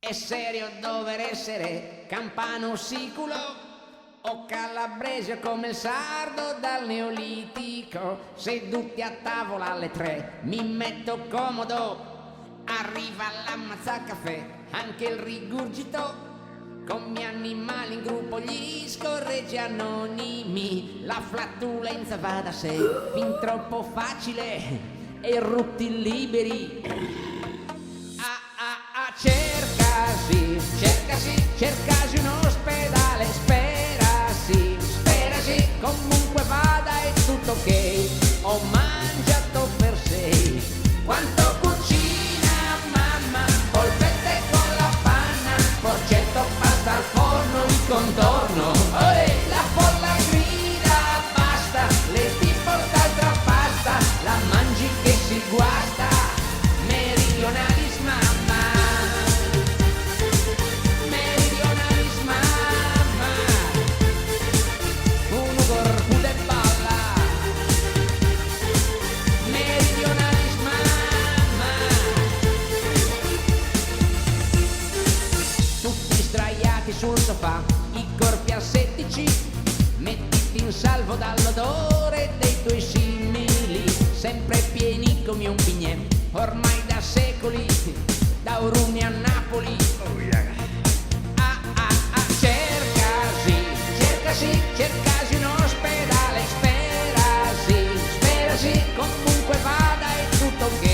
È serio dover essere campano siculo o calabrese come il sardo dal neolitico. Seduti a tavola alle 3 mi metto comodo. Arriva l'ammazzacaffè, anche il rigurgito. Con miei animali in gruppo, gli scorreggi anonimi. La flatulenza va da sé, fin troppo facile. E rutti liberi. Cercasi un ospedale, sperasi, comunque vada è tutto ok. Ho mangiato per 6. Quanto cucina mamma, polpette con la panna, porcetto, pasta al forno, il contorno. Olè, la folla grida, basta, le ti porta altra pasta, la mangi che si guasta, meridionalis mamma. Sul sofà, i corpi assettici, mettiti in salvo dall'odore dei tuoi simili, sempre pieni come un pignè, ormai da secoli, da Uruni a Napoli. Cercasi un ospedale, sperasi, comunque vada è tutto ok.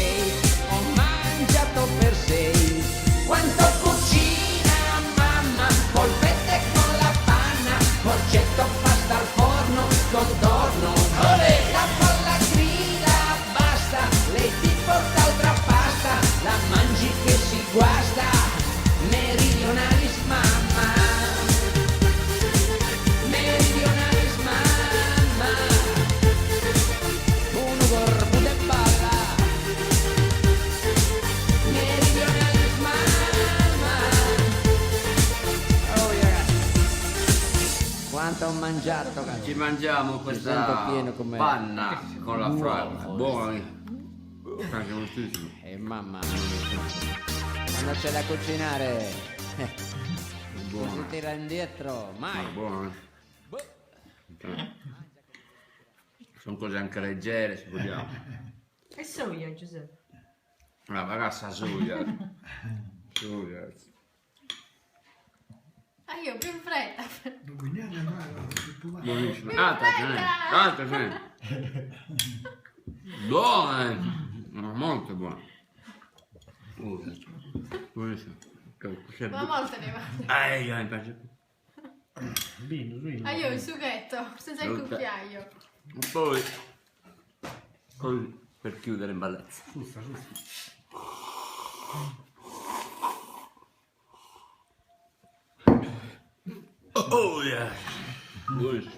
Ho mangiato per 6. Quanto cucina mamma, polpette con la panna, porcetto, pasta al forno, contorno. Olè, la folla grida, basta, lei ti porta altra pasta, la mangi che si guasta, meridionalis mamma. Meridionalis mamma, uno corpo de balla. Meridionalis mamma. Oh yeah. Quanto ho mangiato, cazzo. Ci mangiamo Sento questa pieno come- panna con la fraglia. Buona. Mamma mia. Quando c'è da cucinare non si Buona. tira indietro, mai. Buona. Sono cose anche leggere, se vogliamo. E soia, Giuseppe. La ragazza soia. Soia. Ah, io più in fretta. Buonissima. Altra ce n'è. Buona. Molto buona. Buonissima. Ma molte ne mangio. Mi piace. Ah, io il sughetto, senza il cucchiaio. Poi per chiudere in bellezza. Oh yeah. Buonissimo.